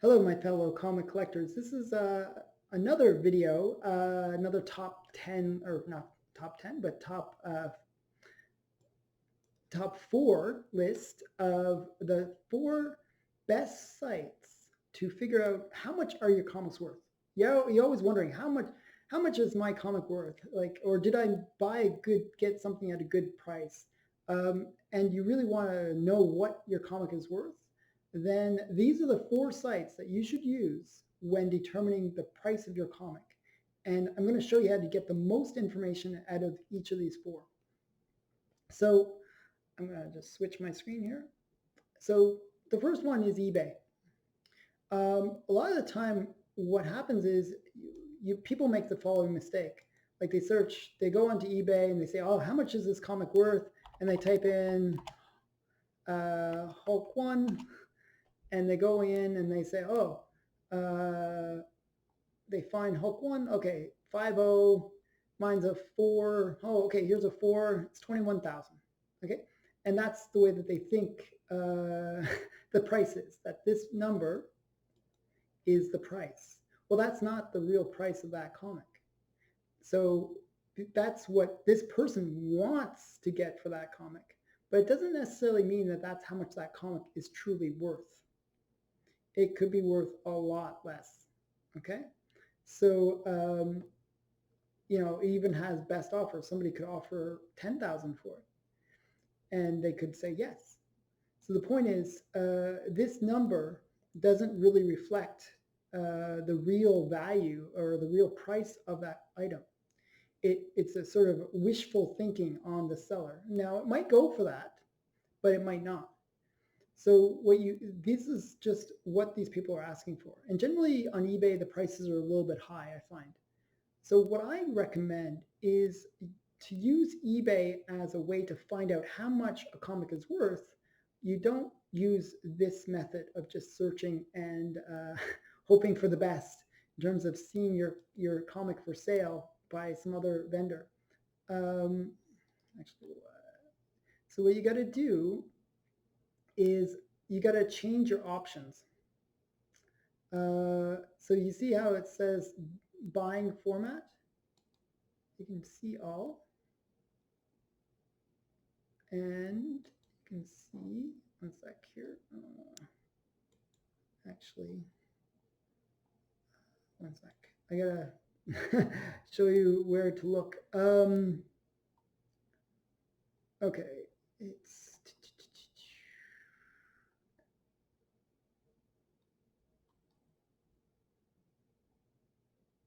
Hello, my fellow comic collectors. This is another video, another top 10, or not top 10, but top 4 list of the 4 best sites to figure out how much are your comics worth. You're always wondering how much is my comic worth? Like, or did I get something at a good price? And you really want to know what your comic is worth, then these are the 4 sites that you should use when determining the price of your comic. And I'm going to show you how to get the most information out of each of these 4. So I'm going to just switch my screen here. So the first one is eBay. A lot of the time, what happens is people make the following mistake. Like they go onto eBay and they say, oh, how much is this comic worth? And they type in Hulk 1, and they go in and they say, oh, they find Hulk 1, okay, 5.0, mine's a 4, oh, okay, here's a 4, it's 21,000, okay? And that's the way that they think the price is, that this number is the price. Well, that's not the real price of that comic. So that's what this person wants to get for that comic, but it doesn't necessarily mean that that's how much that comic is truly worth. It could be worth a lot less, okay? So, it even has best offer. Somebody could offer 10,000 for it, and they could say yes. So the point is, this number doesn't really reflect the real value or the real price of that item. It's a sort of wishful thinking on the seller. Now, it might go for that, but it might not. So this is just what these people are asking for. And generally on eBay, the prices are a little bit high, I find. So what I recommend is to use eBay as a way to find out how much a comic is worth. You don't use this method of just searching and hoping for the best in terms of seeing your comic for sale by some other vendor. So what you got to do is you got to change your options. So you see how it says buying format? You can see all. And you can see, one sec here. Actually, one sec. I gotta show you where to look. Okay, it's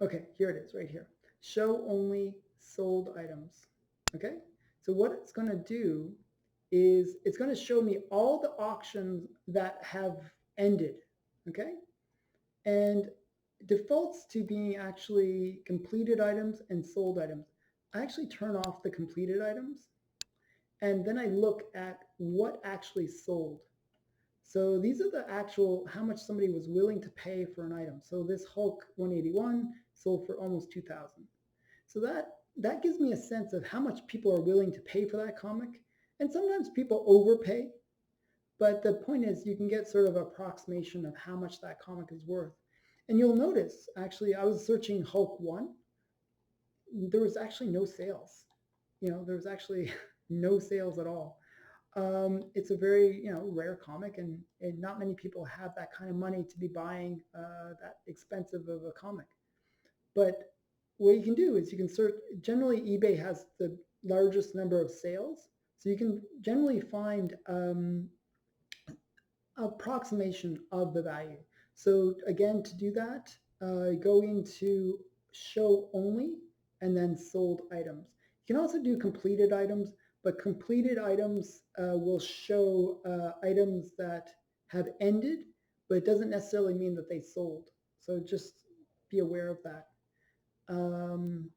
okay, here it is right here. Show only sold items. Okay, so what it's going to do is it's going to show me all the auctions that have ended. Okay, and defaults to being actually completed items and sold items. I actually turn off the completed items, and then I look at what actually sold. So these are the actual, how much somebody was willing to pay for an item. So this Hulk 181 sold for almost 2,000. So that gives me a sense of how much people are willing to pay for that comic. And sometimes people overpay, but the point is you can get sort of an approximation of how much that comic is worth. And you'll notice, actually, I was searching Hulk 1. There was actually no sales. There was actually no sales at all. It's a very rare comic, and not many people have that kind of money to be buying that expensive of a comic. But what you can do is you can search. Generally, eBay has the largest number of sales, so you can generally find approximation of the value. So again, to do that, go into show only and then sold items. You can also do completed items, but completed items will show items that have ended, but it doesn't necessarily mean that they sold. So just be aware of that. And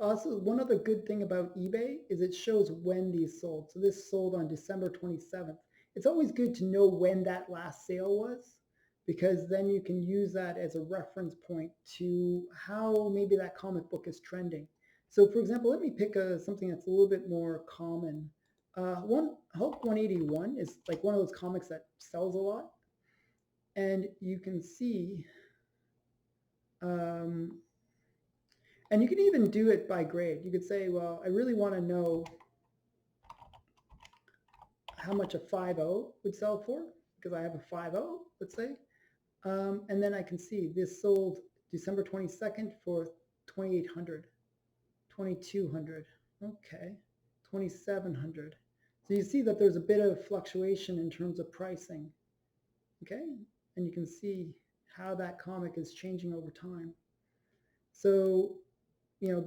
also one other good thing about eBay is it shows when these sold. So this sold on December 27th. It's always good to know when that last sale was, because then you can use that as a reference point to how maybe that comic book is trending. So for example, let me pick something that's a little bit more common. Hulk 181 is like one of those comics that sells a lot. And you can see, and you can even do it by grade. You could say, well, I really want to know how much a 5.0 would sell for, because I have a 5.0, let's say. And then I can see this sold December 22nd for 2,800, 2,200, okay, 2,700. So you see that there's a bit of fluctuation in terms of pricing, okay? And you can see how that comic is changing over time. So,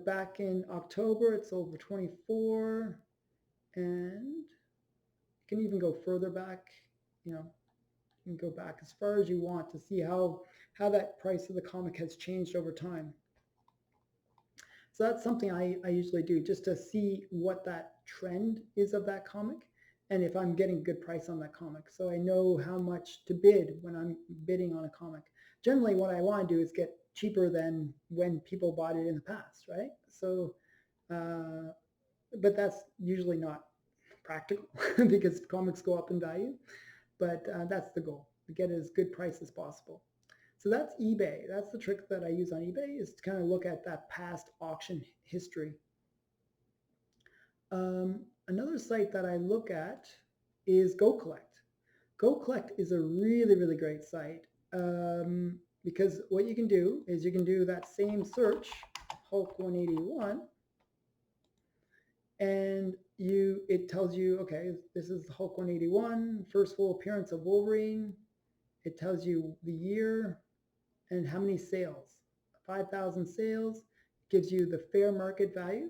back in October, it sold for 24, and you can even go further back, you can go back as far as you want to see how that price of the comic has changed over time. So that's something I usually do, just to see what that trend is of that comic and if I'm getting good price on that comic. So I know how much to bid when I'm bidding on a comic. Generally, what I want to do is get cheaper than when people bought it in the past, right? So, but that's usually not practical because comics go up in value. But that's the goal, to get as good price as possible. So that's eBay. That's the trick that I use on eBay, is to kind of look at that past auction history. Another site that I look at is GoCollect. GoCollect is a really, really great site, because what you can do is you can do that same search, Hulk 181, and it tells you, okay, this is Hulk 181, first full appearance of Wolverine. It tells you the year and how many sales. 5,000 sales gives you the fair market value,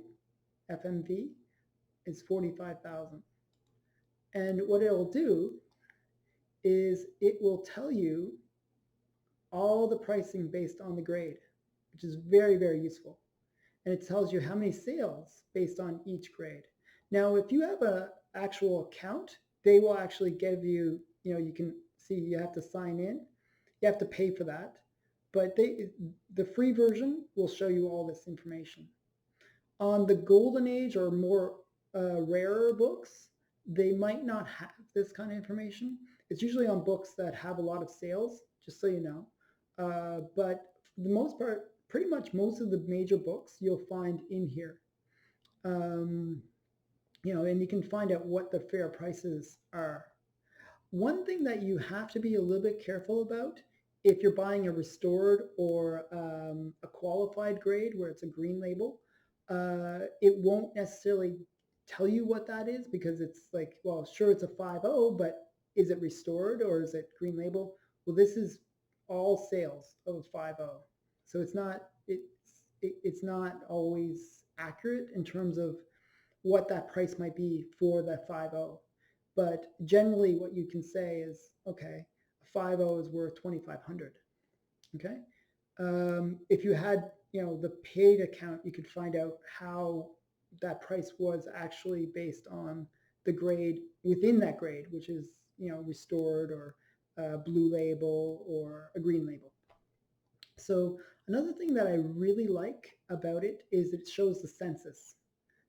FMV, is 45,000. And what it'll do is it will tell you all the pricing based on the grade, which is very, very useful. And it tells you how many sales based on each grade. Now, if you have an actual account, they will actually give you, you can see you have to sign in. You have to pay for that. But the free version will show you all this information. On the golden age or more rarer books, they might not have this kind of information. It's usually on books that have a lot of sales, just so you know. But for the most part, pretty much most of the major books you'll find in here. And you can find out what the fair prices are. One thing that you have to be a little bit careful about, if you're buying a restored or a qualified grade where it's a green label, it won't necessarily tell you what that is, because it's like, well, sure, it's a 5.0, but is it restored or is it green label? Well, this is all sales of a 5.0. So it's not always accurate in terms of what that price might be for that 5.0. But generally what you can say is, okay, a 5.0 is worth 2,500. Okay. If you had, the paid account, you could find out how that price was actually based on the grade within that grade, which is, restored or blue label or a green label. So another thing that I really like about it is it shows the census.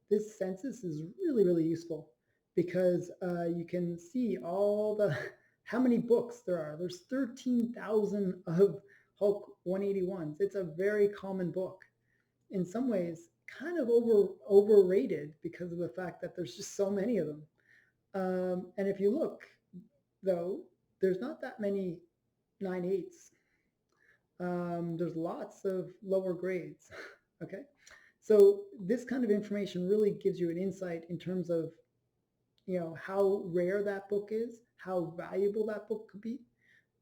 This census is really, really useful because you can see how many books there are. There's 13,000 of Hulk 181s. It's a very common book. In some ways, kind of overrated because of the fact that there's just so many of them. And if you look, though, there's not that many 9/8s. There's lots of lower grades. Okay. So this kind of information really gives you an insight in terms of, how rare that book is, how valuable that book could be.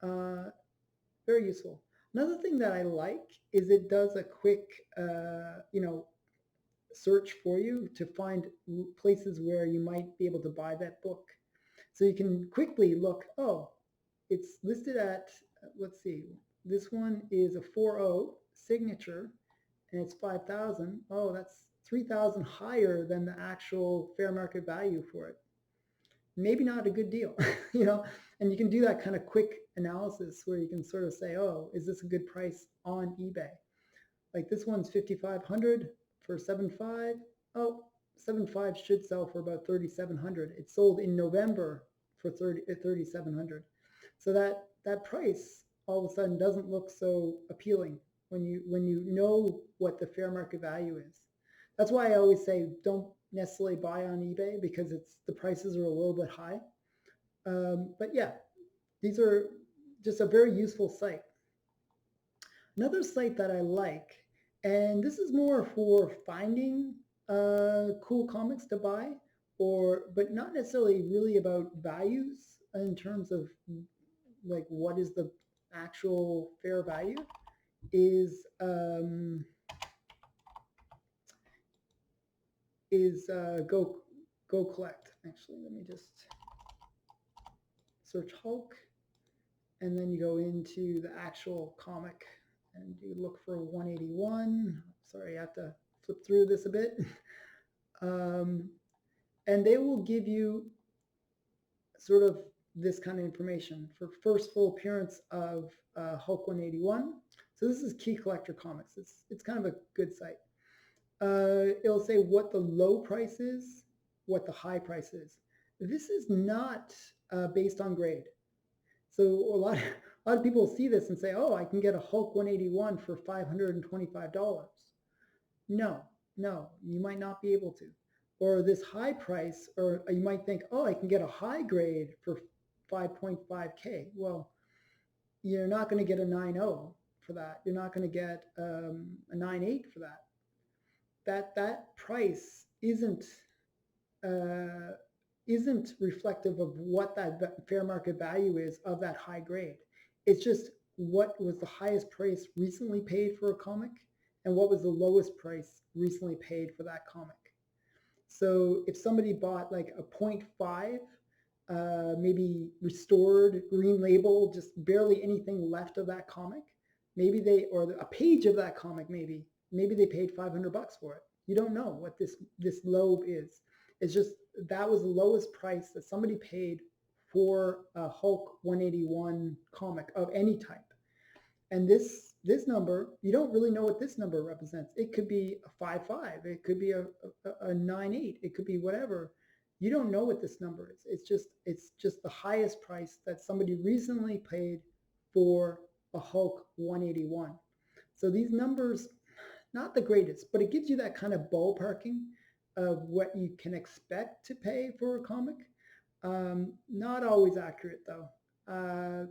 Very useful. Another thing that I like is it does a quick, search for you to find places where you might be able to buy that book. So you can quickly look, oh, it's listed at, let's see, this one is a 4.0 signature and it's 5,000. Oh, that's 3,000 higher than the actual fair market value for it. Maybe not a good deal, and you can do that kind of quick analysis where you can sort of say, oh, is this a good price on eBay? Like this one's 5,500 for 7.5. Oh, 7.5 should sell for about 3,700. It sold in November for 3,700. So that that price all of a sudden doesn't look so appealing when you know what the fair market value is. That's why I always say don't necessarily buy on eBay because it's the prices are a little bit high. But yeah, these are just a very useful site. Another site that I like, and this is more for finding cool comics to buy, or but not necessarily really about values in terms of like what is the actual fair value, is GoCollect. Actually, let me just search Hulk, and then you go into the actual comic and you look for 181. Sorry, I have to flip through this a bit. And they will give you sort of this kind of information for first full appearance of Hulk 181. So this is Key Collector Comics. It's kind of a good site. It'll say what the low price is, what the high price is. This is not based on grade. So a lot of people see this and say, oh, I can get a Hulk 181 for $525. No, no, you might not be able to. Or this high price, or you might think, oh, I can get a high grade for 5.5K. Well, you're not going to get a 9.0 for that. You're not going to get a 9.8 for that. That price uh, isn't reflective of what that fair market value is of that high grade. It's just what was the highest price recently paid for a comic and what was the lowest price recently paid for that comic. So if somebody bought like a 0.5, maybe restored, green label, just barely anything left of that comic, maybe they, or a page of that comic, maybe they paid $500 for it. You don't know what this low is. It's just that was the lowest price that somebody paid for a Hulk 181 comic of any type. And this number, you don't really know what this number represents. It could be a 5.5, it could be a 9.8, it could be whatever. You don't know what this number is. It's just the highest price that somebody recently paid for a Hulk 181. So these numbers, not the greatest, but it gives you that kind of ballparking of what you can expect to pay for a comic. Not always accurate though.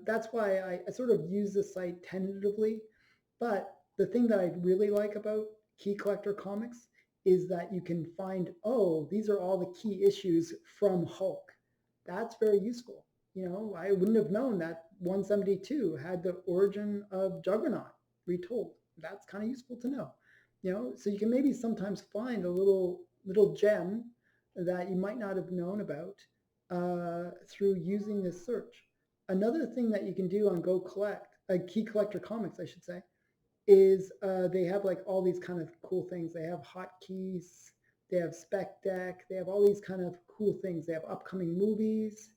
That's why I sort of use the site tentatively. But the thing that I really like about Key Collector Comics is that you can find, oh, these are all the key issues from Hulk. That's very useful. You know, I wouldn't have known that 172 had the origin of Juggernaut retold. That's kind of useful to know. You know, so you can maybe sometimes find a little gem that you might not have known about through using this search. Another thing that you can do on GoCollect, Key Collector Comics, I should say, is they have like all these kind of cool things. They have hotkeys, they have spec deck, they have all these kind of cool things. They have upcoming movies,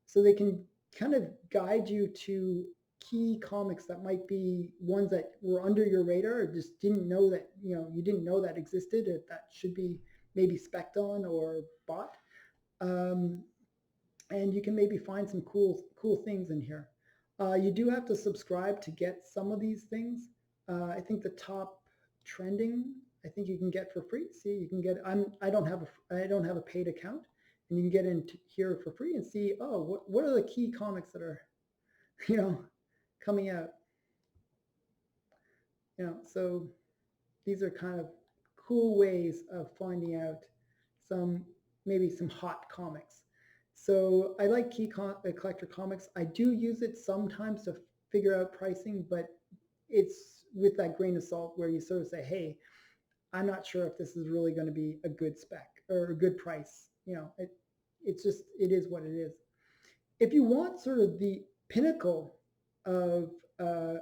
so they can kind of guide you to key comics that might be ones that were under your radar or just didn't know that, you know, you didn't know that existed, or that should be maybe spec'd on or bought. Um, and you can maybe find some cool things in here. You do have to subscribe to get some of these things. I think the top trending, I think you can get for free. See, you can get. I don't have a paid account, and you can get in here for free and see. Oh, what are the key comics that are, you know, coming out. You know, so these are kind of cool ways of finding out maybe some hot comics. So I like Collector Comics. I do use it sometimes to figure out pricing, but it's with that grain of salt where you sort of say, hey, I'm not sure if this is really going to be a good spec or a good price. You know, it is what it is. If you want sort of the pinnacle of a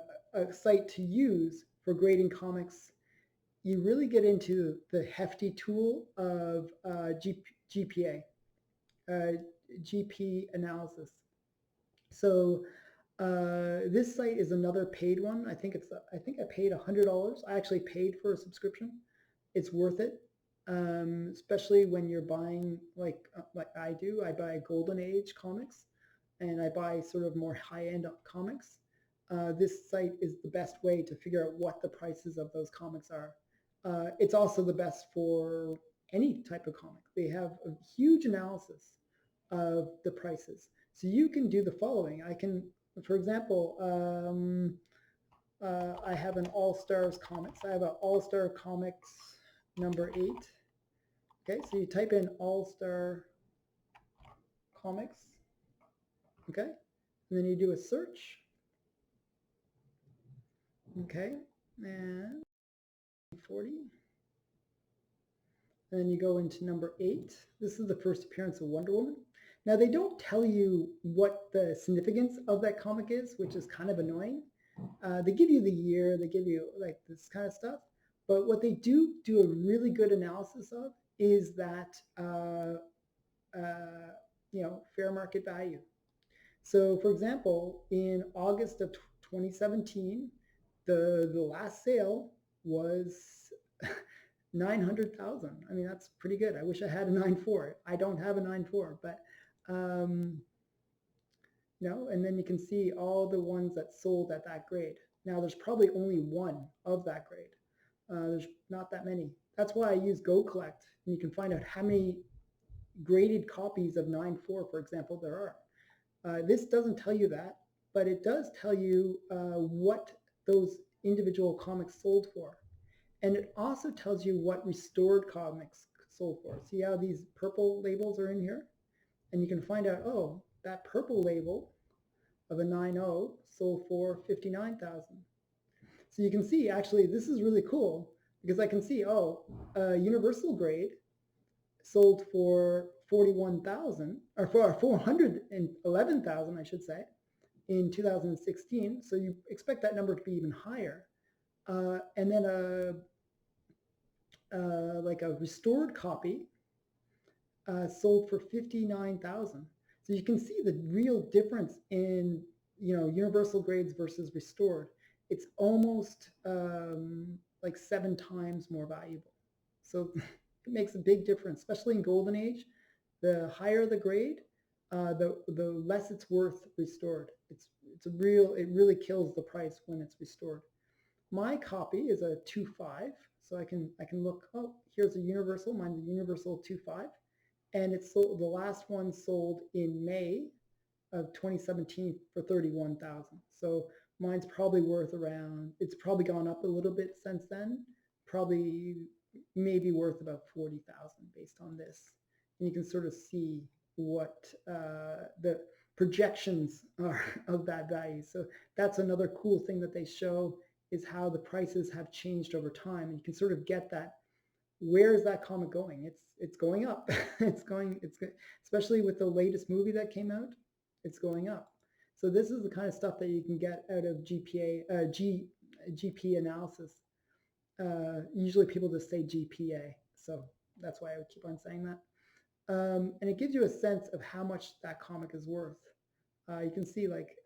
site to use for grading comics, you really get into the hefty tool of GPA, GP analysis. So this site is another paid one. I think I paid $100. I actually paid for a subscription. It's worth it, especially when you're buying like I do. I buy Golden Age comics, and I buy sort of more high-end comics, this site is the best way to figure out what the prices of those comics are. It's also the best for any type of comic. They have a huge analysis of the prices. So you can do the following. I can, for example, I have an All-Stars Comics. I have an All-Star Comics number 8. Okay, so you type in All-Star Comics. Okay, and then you do a search. Okay, and 40. And then you go into number 8. This is the first appearance of Wonder Woman. Now they don't tell you what the significance of that comic is, which is kind of annoying. They give you the year, they give you like this kind of stuff, but what they do a really good analysis of is that fair market value. So for example, in August of 2017, the last sale was 900,000. I mean, that's pretty good. I wish I had a 9.4. I don't have a 9.4, but and then you can see all the ones that sold at that grade. Now there's probably only one of that grade. There's not that many. That's why I use GoCollect, and you can find out how many graded copies of 9.4, for example, there are. This doesn't tell you that, but it does tell you what those individual comics sold for. And it also tells you what restored comics sold for. See how these purple labels are in here? And you can find out, oh, that purple label of a 9.0 sold for 59,000. So you can see, actually, this is really cool because I can see, Universal grade sold for 41,000, or for 411,000, I should say, in 2016. So you expect that number to be even higher. And then like a restored copy sold for 59,000. So you can see the real difference in universal grades versus restored. It's almost like 7 times more valuable. So it makes a big difference, especially in Golden Age. The higher the grade, the less it's worth restored. It really kills the price when it's restored. My copy is a 2.5, so I can look. Oh, here's a universal. Mine's a universal 2.5, and it's sold. The last one sold in May of 2017 for 31,000. So mine's probably worth around. It's probably gone up a little bit since then. Probably maybe worth about 40,000 based on this, and you can sort of see what the projections are of that value. So that's another cool thing that they show, is how the prices have changed over time, and you can sort of get that. Where is that comic going? It's going up. it's especially with the latest movie that came out, it's going up. So this is the kind of stuff that you can get out of GP analysis. Usually people just say GPA, so that's why I would keep on saying that. And it gives you a sense of how much that comic is worth. You can see, like,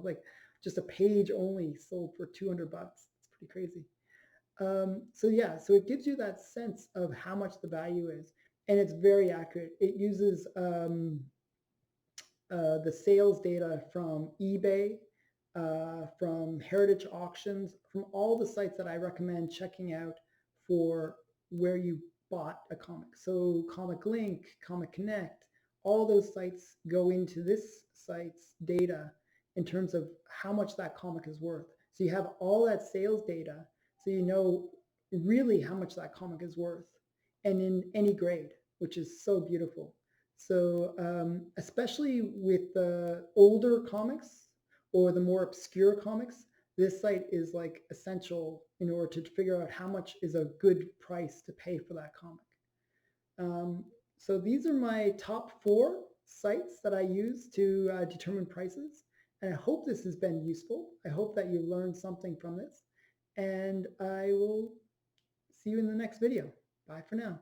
like just a page only sold for $200. It's pretty crazy. So it gives you that sense of how much the value is, and it's very accurate. It uses the sales data from eBay, from Heritage Auctions, from all the sites that I recommend checking out for where you bought a comic. So Comic Link, Comic Connect, all those sites go into this site's data in terms of how much that comic is worth. So you have all that sales data, so you know really how much that comic is worth, and in any grade, which is so beautiful. So especially with the older comics or the more obscure comics, this site is like essential in order to figure out how much is a good price to pay for that comic. So these are my top 4 sites that I use to determine prices. And I hope this has been useful. I hope that you learned something from this. And I will see you in the next video. Bye for now.